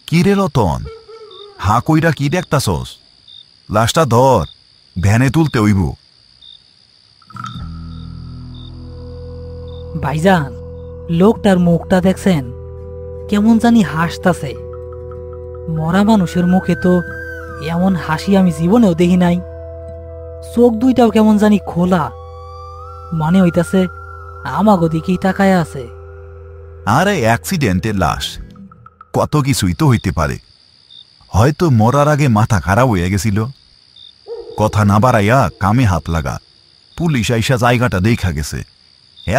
কি রে রতন, হা কইরা কি দেখতাছস? লাশটা ধর, ভ্যানে তুলতে হইব। ভাইজান, লোকটার মুখটা দেখছেন? কেমন জানি হাসতাছে। মরা মানুষের মুখে তো এমন হাসি আমি জীবনেও দেখি নাই। চোখ দুইটাও কেমন জানি খোলা, মনে হইতাছে আমাগো দিকেই তাকায় আছে। আরে অ্যাক্সিডেন্টের লাশ, কত কিছুই তো হইতে পারে। হয়তো মরার আগে মাথা খারাপ হয়ে গেছিল। কথা না বাড়াইয়া কামে হাত লাগা। পুলিশ আইসা জায়গাটা দেখা গেছে,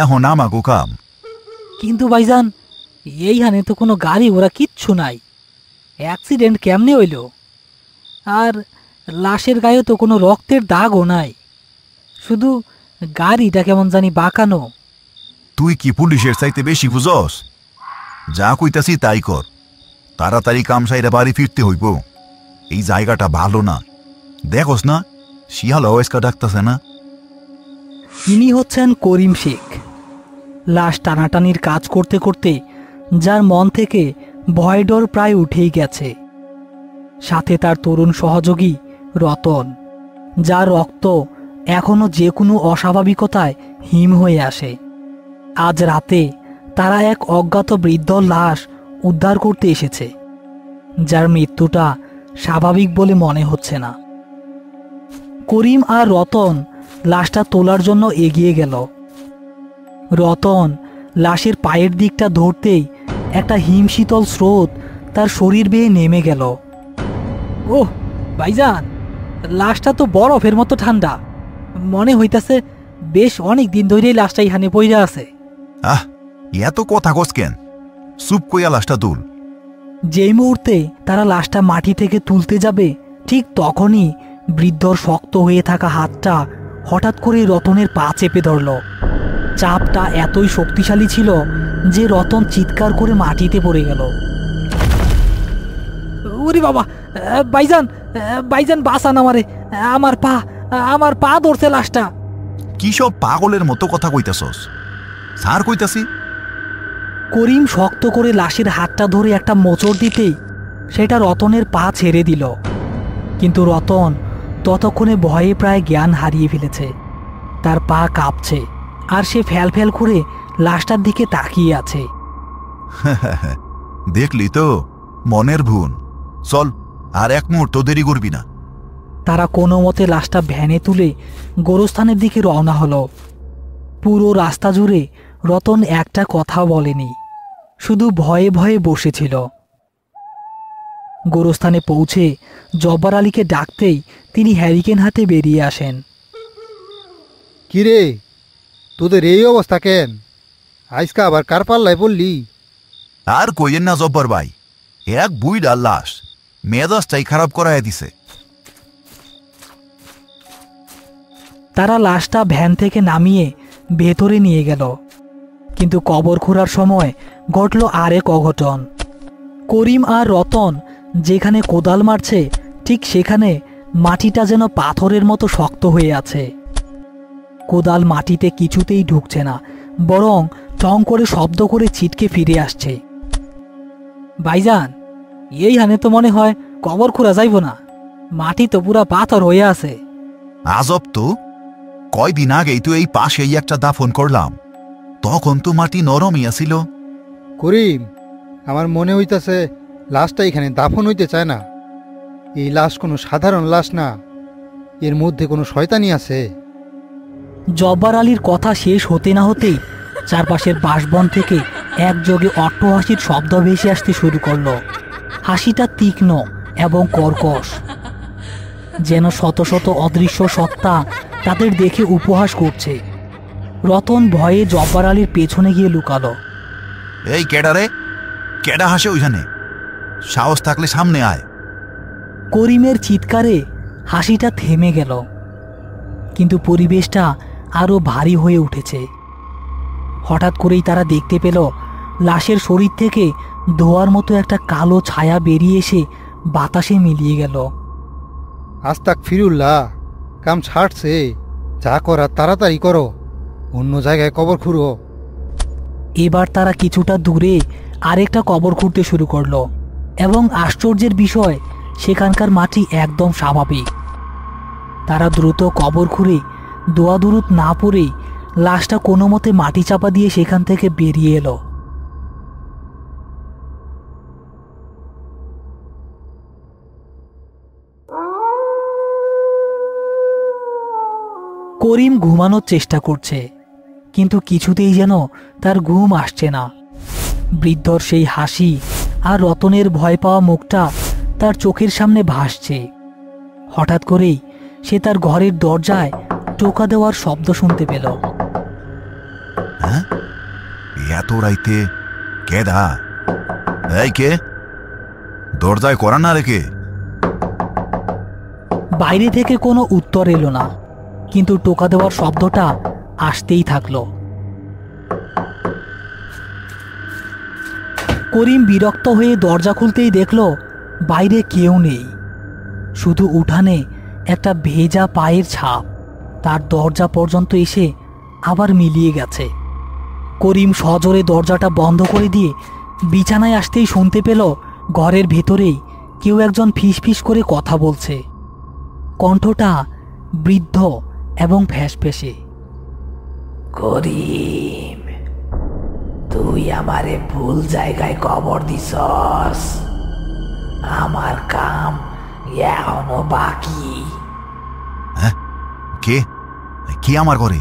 এখন আমাগো কাম। কিন্তু ভাইজান, এইখানে তো কোনো গাড়ি ঘোড়া কিচ্ছু নাই। অ্যাক্সিডেন্ট কেমনে হইল? আর লাশের গায়ে তো কোনো রক্তের দাগও নাই, শুধু গাড়িটা কেমন জানি বাঁকানো। তুই কি পুলিশের চাইতে বেশি বুঝস? যা কইতাছি তাই কর, তাড়াতাড়ি কাম সাইরা বাড়ি ফিরতে হইব। এই জায়গাটা ভালো না, দেখোস না শিয়াল ওয়েস্কা ডাকতেছে না? ইনি হচ্ছেন করিম শেখ। লাশ টানাটানির কাজ করতে করতে যার মন থেকে ভয় ডর প্রায় উঠেই গেছে। সাথে তার তরুণ সহযোগী রতন, যার রক্ত এখনো যে কোনো অস্বাভাবিকতায় হিম হয়ে আসে। আজ রাতে তারা এক অজ্ঞাত বৃদ্ধ লাশ উদ্ধার করতে এসেছে, যার মৃত্যুটা স্বাভাবিক বলে মনে হচ্ছে না। করিম আর রতন লাশটা তোলার জন্য এগিয়ে গেল। রতন লাশের পায়ের দিকটা ধরতেই একটা হিমশীতল স্রোত তার শরীর বেয়ে নেমে গেল। ওহ ভাইজান, লাশটা তো বরফের মতো ঠান্ডা। মনে হইতাছে বেশ অনেক দিন ধরেই লাশটা এখানে পইরা আছে। আহ, এত কথা কস কেন? চুপ কইয়া লাশটা তুল। যেই মুহূর্তে তারা লাশটা মাটি থেকে তুলতে যাবে, ঠিক তখনই বৃদ্ধর শক্ত হয়ে থাকা হাতটা হঠাৎ করে রতনের পা চেপে ধরল। চাপটা এতই শক্তিশালী ছিল যে রতন চিৎকার করে মাটিতে পড়ে গেল। ওরে বাবা, ভাইজান, ভাইজান বাঁচান আমারে, আমার পা ধরছে লাশটা। কি সব পাগলের মতো কথা কইতাছস? স্যার কইতাছি। করিম শক্ত করে লাশের হাতটা ধরে একটা মোচড় দিতেই সেটা রতনের পা ছেড়ে দিল। কিন্তু রতন ততক্ষণে ভয়ে প্রায় জ্ঞান হারিয়ে ফেলেছে। তার পা কাঁপছে আর সে ফ্যাল ফ্যাল করে লাশটার দিকে তাকিয়ে আছে। দেখলি তো, মনের ভুল। চল, আর এক মুহূর্ত দেরি করবি না। তারা কোনো মতে লাশটা ভ্যানে তুলে গোরস্থানের দিকে রওনা হলো। পুরো রাস্তা জুড়ে রতন একটা কথাও বলেনি, শুধু ভয়ে ভয়ে বসেছিল। গোরস্থানে পৌঁছে জব্বার আলীকে ডাকতেই তিনি হ্যারিকেন হাতে বেরিয়ে আসেন। কিরে, তোদের এই অবস্থা কেন? আজকা আবার কার পাল্লায় পড়লি? আর কইয়েন না জব্বার ভাই, এক বুইড়ার লাশ, মেজাজটাই খারাপ করাইয়া দিছে। তারা লাশটা ভ্যান থেকে নামিয়ে ভেতরে নিয়ে গেল, কিন্তু কবর খোঁড়ার সময় ঘটল আরেক অঘটন। করিম আর রতন যেখানে কোদাল মারছে, ঠিক সেখানে মাটিটা যেন পাথরের মতো শক্ত হয়ে আছে। কোদাল মাটিতে কিছুতেই ঢুকছে না, বরং টং করে শব্দ করে ছিটকে ফিরে আসছে। ভাইজান, এইখানে তো মনে হয় কবর খোঁড়া যাইব না, মাটি তো পুরা পাথর হয়ে আছে। আজব তো, কয়দিন আগেই তো এই পাশেই একটা দাফন করলাম, তখন তো মাটি নরমই আছিল। করিম, আমার মনে হইতাছে লাশটা এখানে দাফন হইতে চায় না। এই লাশ কোনো সাধারণ লাশ না, এর মধ্যে কোনো শয়তানি আছে। জব্বার আলীর কথা শেষ হতে না হতেই চারপাশের বাঁশবন থেকে একযোগে অট্টহাসির শব্দ ভেসে আসতে শুরু করলো। হাসিটা তীক্ষ্ণ এবং কর্কশ, যেন শত শত অদৃশ্য সত্তা তাদের দেখে উপহাস করছে। রতন ভয়ে জব্বার আলীর পেছনে গিয়ে লুকালো। এই কেডা রে? কেডা হাসে ওইখানে? সাহস থাকলে সামনে আয়। করিমের চিৎকারে হাসিটা থেমে গেল, কিন্তু পরিবেশটা আরও ভারী হয়ে উঠেছে। হঠাৎ করেই তারা দেখতে পেল লাশের শরীর থেকে ধোঁয়ার মতো একটা কালো ছায়া বেরিয়ে এসে বাতাসে মিলিয়ে গেল। আস্তাক ফিরুল্লাহ, কাম ছাড়ছে, যা করার তাড়াতাড়ি করো, অন্য জায়গায় কবর খুঁড়ো। এবার তারা কিছুটা দূরে আরেকটা কবর খুঁড়তে শুরু করলো এবং আশ্চর্যের বিষয়, সেখানকার মাটি একদম স্বাভাবিক। তারা দ্রুত কবর খুঁড়ে দোয়া দুরুদ না পড়ে লাশটা কোনো মতে মাটি চাপা দিয়ে সেখান থেকে বেরিয়ে এলো। করিম ঘুমানোর চেষ্টা করছে, কিন্তু কিছুতেই যেন তার ঘুম আসছে না। বৃদ্ধর সেই হাসি আর রতনের ভয় পাওয়া মুখটা তার চোখের সামনে ভাসছে। হঠাৎ করেই সে তার ঘরের দরজায় টোকা দেওয়ার শব্দ শুনতে পেল। হ্যাঁ, এত রাইতে কে দা? এই কে? দরজায় করা না রেখে? বাইরে থেকে কোনো উত্তর এলো না, কিন্তু টোকা দেওয়ার শব্দটা আসতেই থাকলো। করিম বিরক্ত হয়ে দরজা খুলতেই দেখল বাইরে কেউ নেই, শুধু উঠানে একটা ভেজা পায়ের ছাপ তার দরজা পর্যন্ত এসে আবার মিলিয়ে গেছে। করিম সজোরে দরজাটা বন্ধ করে দিয়ে বিছানায় আসতেই শুনতে পেল ঘরের ভেতরেই কেউ একজন ফিসফিস করে কথা বলছে। কণ্ঠটা বৃদ্ধ এবং ফ্যাসফ্যাসে। করিম, তুই আমারে ভুল জায়গায় কবর দিছস, আমার কাম এখনো বাকি। হ্যাঁ, কে? কে আমার ঘরে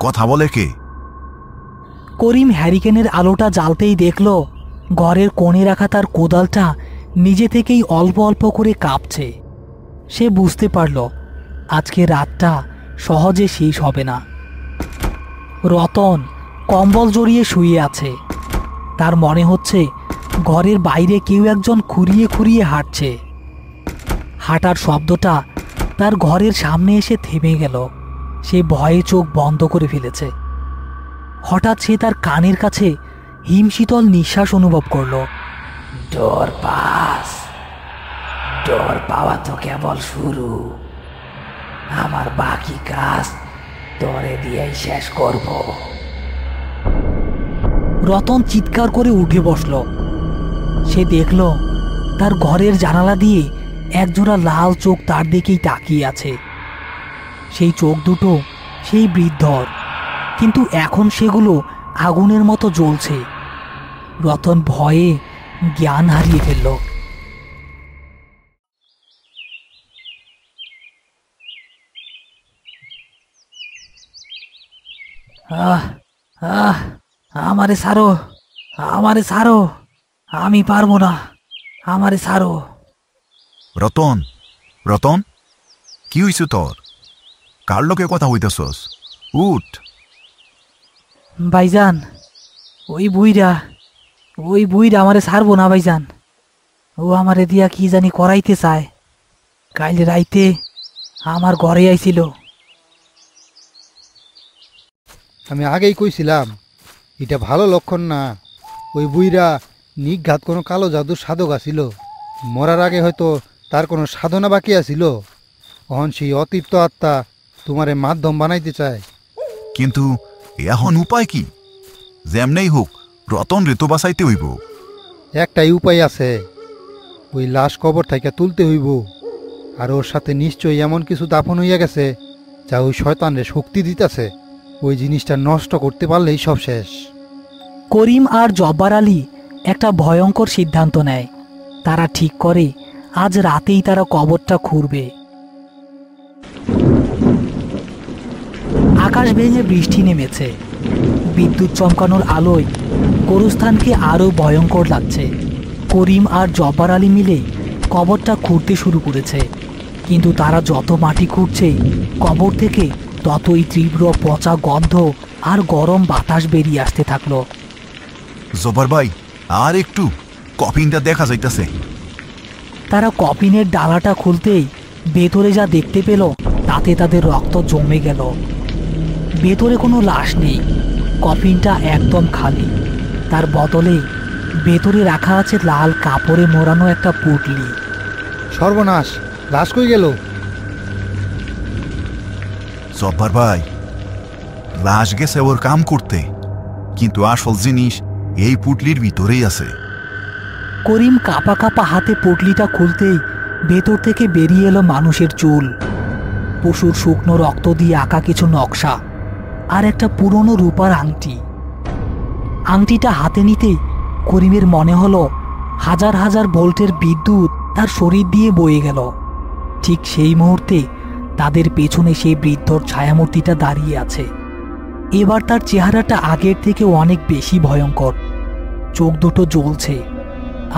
কথা বলে? কে? করিম হ্যারিকেনের আলোটা জ্বালতেই দেখল ঘরের কোণে রাখা তার কোদালটা নিজে থেকেই অল্প অল্প করে কাঁপছে। সে বুঝতে পারল আজকে রাতটা সহজে শেষ হবে না। রতন কম্বল জড়িয়ে শুয়ে আছে। তার মনে হচ্ছে ঘরের বাইরে কেউ একজন খুঁড়িয়ে খুঁড়িয়ে হাঁটছে। হাঁটার শব্দটা তার ঘরের সামনে এসে থেমে গেল। সে ভয়ে চোখ বন্ধ করে ফেলেছে। হঠাৎ সে তার কানের কাছে হিমশীতল নিঃশ্বাস অনুভব করল। ডর পাস? ডর পাওয়া তো কেবল শুরু, আমার বাকি কাজ তোরে দিয়েই শেষ করব। রতন চিৎকার করে উঠে বসল। সে দেখল তার ঘরের জানালা দিয়ে একজোড়া লাল চোখ তার দিকেই তাকিয়ে আছে। সেই চোখ দুটো সেই বৃদ্ধর, কিন্তু এখন সেগুলো আগুনের মতো জ্বলছে। রতন ভয়ে জ্ঞান হারিয়ে ফেলল। আহ আহ আমারে ছাড়ো, আমারে ছাড়ো, আমি পারবো না, আমারে ছাড়ো। রতন, রতন, কি হইছে তোর? কার লোকে কথা হইতেছস? উঠ। ভাইজান, ওই বুইরা আমারে ছাড়বো না ভাইজান। ও আমারে দিয়া কি জানি করাইতে চায়। কাল রাইতে আমার ঘরে আইছিল। আমি আগেই কইছিলাম এটা ভালো লক্ষণ না। ওই বুইরা নিঘাত কোনো কালো জাদুর সাধক আছিল। মরার আগে হয়তো তার কোনো সাধনা বাকি আছিল। অহন সেই অতৃপ্ত আত্মা তোমারে মাধ্যম বানাইতে চায়। কিন্তু এখন উপায় কি? যেমনেই হোক রতন রে তো বাঁচাইতে হইব। একটাই উপায় আছে, ওই লাশ কবর থেকে তুলতে হইব। আর ওর সাথে নিশ্চয়ই এমন কিছু দাফন হইয়া গেছে যা ওই শয়তানরে শক্তি দিতেছে। ওই জিনিসটা নষ্ট করতে পারলেই সব শেষ। করিম আর জব্বার আলী একটা ভয়ঙ্কর সিদ্ধান্ত নেয়। তারা ঠিক করে আজ রাতেই তারা কবরটা খুঁড়বে। আকাশ ভেঙে বৃষ্টি নেমেছে। বিদ্যুৎ চমকানোর আলোয় গোরস্থানকে আরও ভয়ঙ্কর লাগছে। করিম আর জব্বার আলী মিলে কবরটা খুঁড়তে শুরু করেছে, কিন্তু তারা যত মাটি খুঁড়ছে কবর থেকে ততই তীব্র পচা গন্ধ আর গরম বাতাস বেরিয়ে আসতে থাকলো। জব্বার ভাই, আর একটু, কফিনটা দেখা যাইতেছে। তারা কফিনের ডালাটা খুলতেই ভেতরে যা দেখতে পেল তাতে তাদের রক্ত জমে গেল। ভেতরে কোনো লাশ নেই, কফিনটা একদম খালি। তার বদলে ভেতরে রাখা আছে লাল কাপড়ে মোড়ানো একটা পুটলি। সর্বনাশ, লাশ কই গেল? জব্বার ভাই, লাশ গেছে ওর কাম করতে, কিন্তু আসল জিনিস এই পুটলির ভিতরেই আছে। করিম কাঁপা কাঁপা হাতে পুটলিটা খুলতেই ভেতর থেকে বেরিয়ে এলো মানুষের চুল, পশুর শুকনো রক্ত দিয়ে আঁকা কিছু নকশা, আর একটা পুরনো রূপার আংটি। আংটিটা হাতে নিতেই করিমের মনে হলো হাজার হাজার ভোল্টের বিদ্যুৎ তার শরীর দিয়ে বয়ে গেল। ঠিক সেই মুহূর্তে তাদের পেছনে সেই বৃদ্ধর ছায়ামূর্তিটা দাঁড়িয়ে আছে। এবার তার চেহারাটা আগের থেকে অনেক বেশি ভয়ঙ্কর। চোখ দুটো জ্বলছে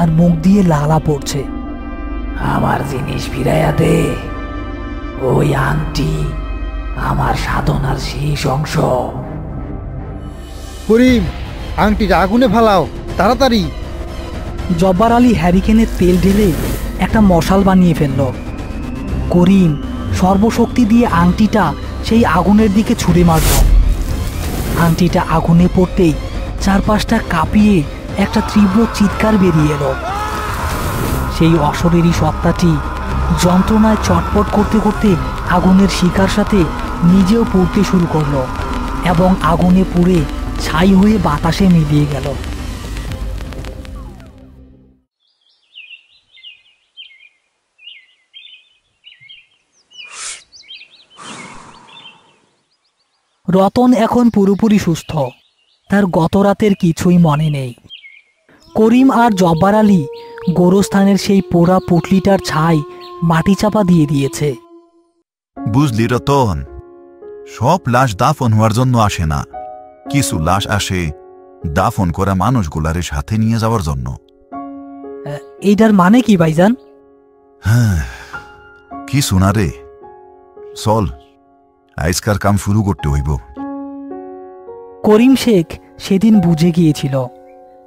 আর মুখ দিয়ে লালা পড়ছে। আমার জিনিস ফিরাইয়া দে, ওই আংটি আমার সাধনার শেষ অংশ। করিম, আংটিটা আগুনে ফালাও তাড়াতাড়ি। জব্বার আলী হ্যারিকেনের তেল ঢেলে একটা মশাল বানিয়ে ফেলল। করিম সর্বশক্তি দিয়ে আংটিটা সেই আগুনের দিকে ছুঁড়ে মারল। আংটিটা আগুনে পড়তেই চারপাশটা কাঁপিয়ে একটা তীব্র চিৎকার বেরিয়ে এলো। সেই অশরীরী সত্তাটি যন্ত্রণায় চটপট করতে করতে আগুনের শিকার সাথে নিজেও পুড়তে শুরু করলো এবং আগুনে পুড়ে ছাই হয়ে বাতাসে মিলিয়ে গেল। রতন এখন পুরোপুরি সুস্থ, তার গত রাতের কিছুই মনে নেই। করিম আর জব্বার আলী গোরস্থানের সেই পোড়া পুটলিটার ছাই মাটি চাপা দিয়ে দিয়েছে। বুঝলি রতন, সব লাশ দাফন হওয়ার জন্য আসে না, কিছু লাশ আসে দাফন করা মানুষগুলারে সাথে নিয়ে যাওয়ার জন্য। এইটার মানে কি ভাইজান? হ্যাঁ, কিছু না রে, চল আজকার কাম শুরু করতে হইব। করিম শেখ সেদিন বুঝে গিয়েছিল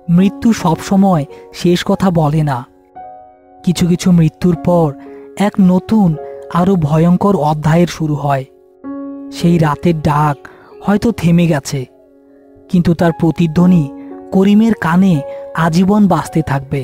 মৃত্যু সবসময় শেষ কথা বলে না। কিছু কিছু মৃত্যুর পর এক নতুন আরো ভয়ঙ্কর অধ্যায়ের শুরু হয়। সেই রাতের ডাক হয়তো থেমে গেছে, কিন্তু তার প্রতিধ্বনি করিমের কানে আজীবন বাজতে থাকবে।